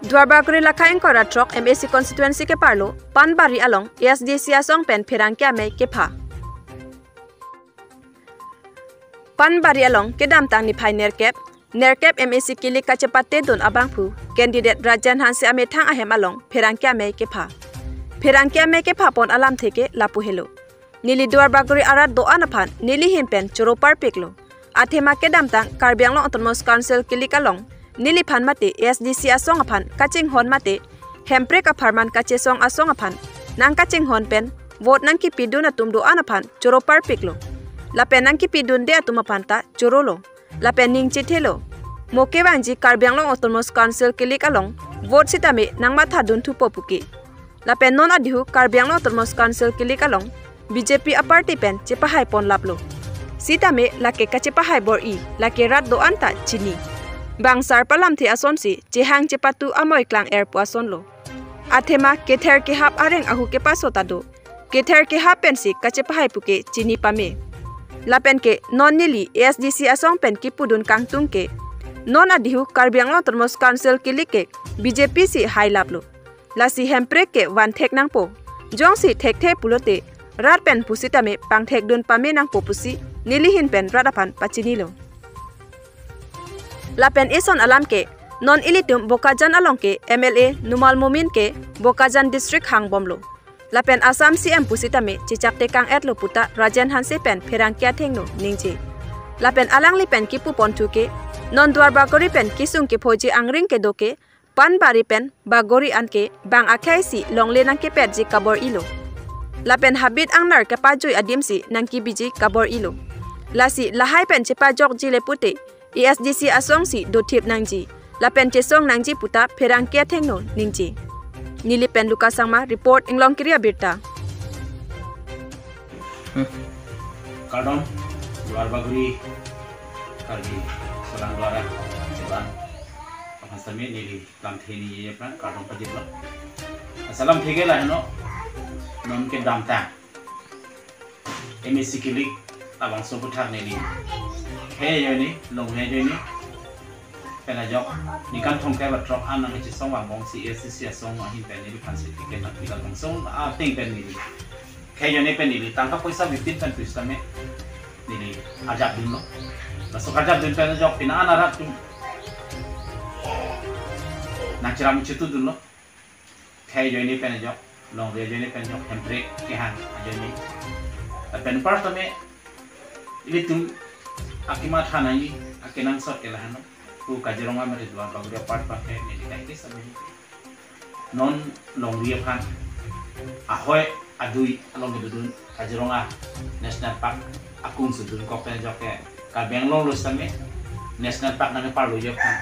Dwarbaguri Lakaeng Koratrok MAC constituency ke Parlo, Panbari along ESDC asong pen Pirangkia me ke pha. Panbari along ke damtang ni phai nerkep MAC kili kacepate don abangpu candidate Rajan Hansi amethang ahem along Pirangkia me ke pha. Pirangkia me ke pha pon alam theke lapu helo. Nili Dwarbaguri arat do anapan nili himpen choropar peklo. Athema ke damtang Karbi Anglong Autonomous Council kili kalong nili phan mate SDC asong aphan kaching hon mate hemprek aparman kachesong asong aphan nang kaching hon pen vote nang ki pidun atum do anaphan choropar piklo lapen nang ki pidun de atum aphan ta chorolo lapen ning chithelo moke wangji Karbi Anglong Autonomous Council kilik along vote sitame nang matha dun thu popuki lapen non adhu Karbi Anglong Autonomous Council kilik along BJP a party pen chepahai pon laplo sitame lake kachepahai bor I lake rat do anta chini Bangsar palam thi ason si chehang chepatu amoy klang airpo ason lo. Athema kether ke hap areng ahu ke pasota do. Kether ke hap pen si kachepahai puke chini pame. Lapen ke non nili SDC asong pen ki pudun kangtung ke. Non adihu Karbi Anglong Autonomous Council kilike BJP si hai laplo. Lasi hemprek ke wan thek nang po. Jong si thek the pulote. Rat pen pusitame pang thek dun pame nang po pusi. Nilihin pen radapan pachini lo. Lapen ison alam ke non ilitum Bokajan along ke MLA Numal Mumin ke Bokajan district hang bomlo. Lapen Assam CM pusitame cicak tekang etlo puta Rajan Hansi pen Pirangkia thengno ningji. Lapen alang li pen kipu pontu ke non Dwarbaguri pen kisung ke phoji angring ke doke Panbari pen Bagori an ke bang akhai si longle nang ke petji kabor ilo. Lapen habit angnar ke pajui adimsi nang ki biji kabor ilo. Lasi lahai pen cepa jok jile pute ESDC asong si do tip nangji. Lapen chesong nangji puta Pirangkia thengno ningji. Nili pen Luka Sangma report inglong kiria birta. Kadon Dwarbaguri Karbi Solang Dwara Jeban Pasami nili lam theni ye plan kadon pajibla. Salam thege la no non ke damta. MAC kilik abang sobuthak nili. Hey yoni long hey yoni penajok nikan thongkai batrok an nang chi song wang bong si SCC song ahin pen ni pan si tiket nak tikal bong song a ting pen ni hey yoni pen ni tangka paisa 15 pen pista me ni ajak din no masuk ajak din penajok pina anarat tu nak ciram citu dun no hey yoni penajok long hey yoni penajok hemprek ke han yoni pen part me ini tu akimat hanai akenang sot kelahano ku Kajironga mari Dwarbaguri part pakai ni kai ke sabe non longria kan ahoy adui along dudun Kajironga National Park akung sudun ko pen joke Karbi Anglong lo same National Park nang parlo yo kan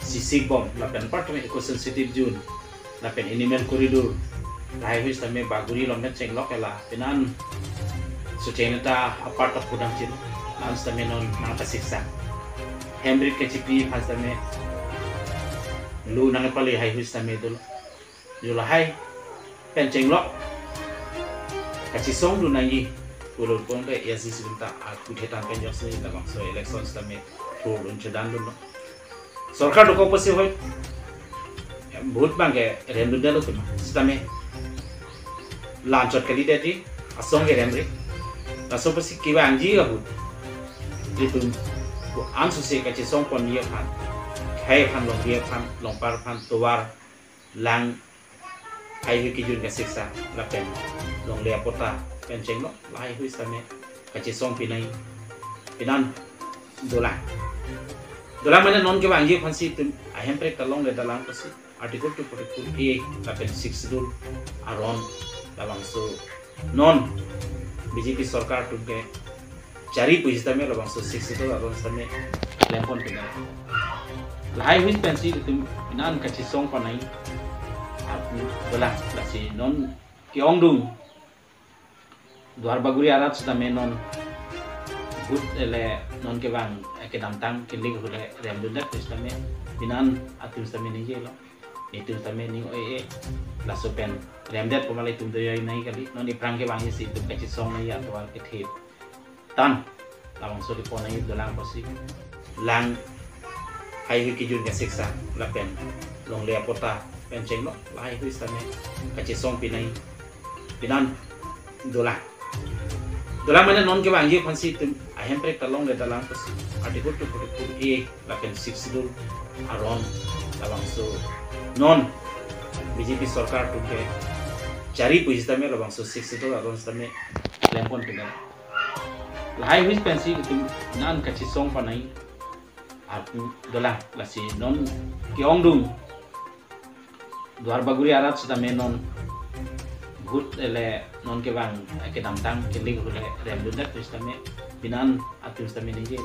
sisig bom lapen part me eco sensitive zone lapen animal corridor highway same Baguri lomnet cenglok ela penan Suceneta apart of Kudang Chin, Lanstame non Nakasiksa. Hembrik Kachipi Hastame Lu Nangapali High Hustame Dul Julahai Penchenglok Kachisong Lunangi Ulul Ponde Yazis Vinta Akutetan Penjosni Tabang so election Stame Tour Unchadan Dul Sorkar Duko Posihoy Boot Bange Rendudelo Stame Lanchot Kalidati Asong Hembrik Naso pasi kiba anji ga hut itu ansu se kachi song pon ye phan khai phan long ye phan long par phan towar lang khai ki jun ga siksa la pen long le pota pen cheng no lai hui sa me kachi song pinai pinan dola mana non ke anji phan si tum ahem pre kalong le dalang pasi article 242 a la pen 6 dul aron dalang so non BJP सरकार टुके चारी पुजिता में लबंग सो 60 तो लबंग समे लेम्पन पिना लाई हुई पेंसी तुम नान कच्ची सोंग पनाई आपने बोला लसी नॉन क्यों दूं Dwarbaguri arat sudah menon good le non ke bang ke damtang ke lig hule remdudak sudah me binan atim sudah me ni lo itu sudah me ni la sopen remdet pemalai tum doy nai kali non di prang ke bang si tum kecil song nai atau al ke thep tan lawang so di ponai dolang pasti lang hai hui kijun ke siksa la pen long le pota pen cheng lo lai hui stame ka che song pinai pinan dola mana non ke bang ye phansi tum ahem prek talong le dalang pas article to e la pen 6 dul aron labang so non BJP sarkar tu ke cari puisi tame labang so 6 dul aron stame lempon pinai lai hui pensi tum nan ka che song panai aku dola lasi non ki ongdung duar baguri arat sudah menon gut ele non ke bang ke damtang ke lig hule rem dudak tu stame binan atu stame ni je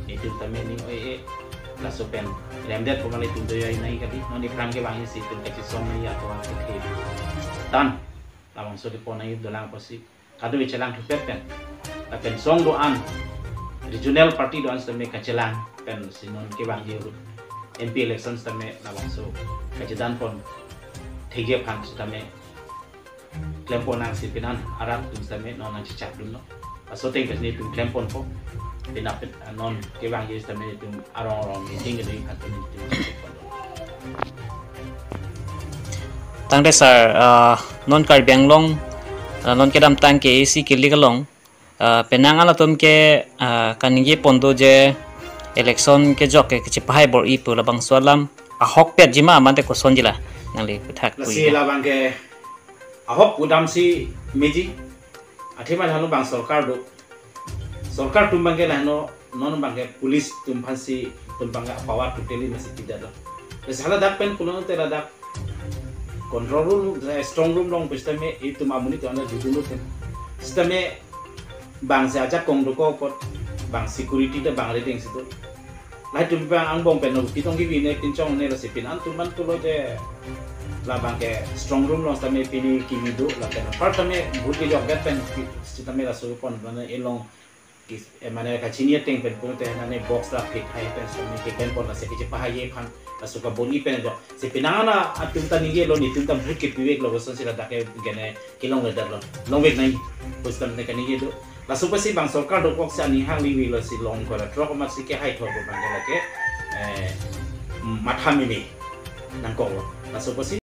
itu stame ni oe la sopen rem det pemale tu doya nai kali non di prang ke bang si tu ke som ni atau ke ke tan lawang so di ponai dolang pasi kadu bicelang tu pen la pen song doan regional party doan stame kacelang pen sinon ke bang je MP elections tame lawang so kajedan pon thege phan tame klempon nang si pinan aram tum tame non nang cicap dum no so teng ni tum klempon po pinap non ke bang je tame tum arong meeting ni khatum tang desar non kar benglong non kedam tang ke AC kiligalong penang ala tum ke kaningi pondo je election ke jok ke cipai bor ipu labang sualam ahok pet jima amante ko sonjila ngali puthak si labang ke ahok udam si meji athima halo bang sarkar tumbang ke lano non bang ke police tumpansi tumbang ga power totally masih tidak dah besala dak pen kulon tera dak control room strong room long pestame itu mamuni tu anda judulu tem sisteme bang se ajak kong doko pot bang security da bang rating situ lai tum bang ang bong pen no kitong ki ne pinchong ne la sipin an tum ban tu lo je la bang ke strong room long stame pini ki mido la pen part tame bhut ki jog pen sisteme la so pon bana elong ki mane ka chinia teng pen pun te na ne box la fit hai pen so ne ke pen pon la se ki pa ye phan la so ka boni pen do se pinana atum ta ni ge lo ni tum ta bhut ki piwek lo so se la da ke gene kilong le dar lo long wek nai postam ne ka ni ge do la so pasi bang sarkar do kok sa ni hang wi lo si long ko la trok ma si ke hai thor ko bang la ke matha mini nang ko la so pasi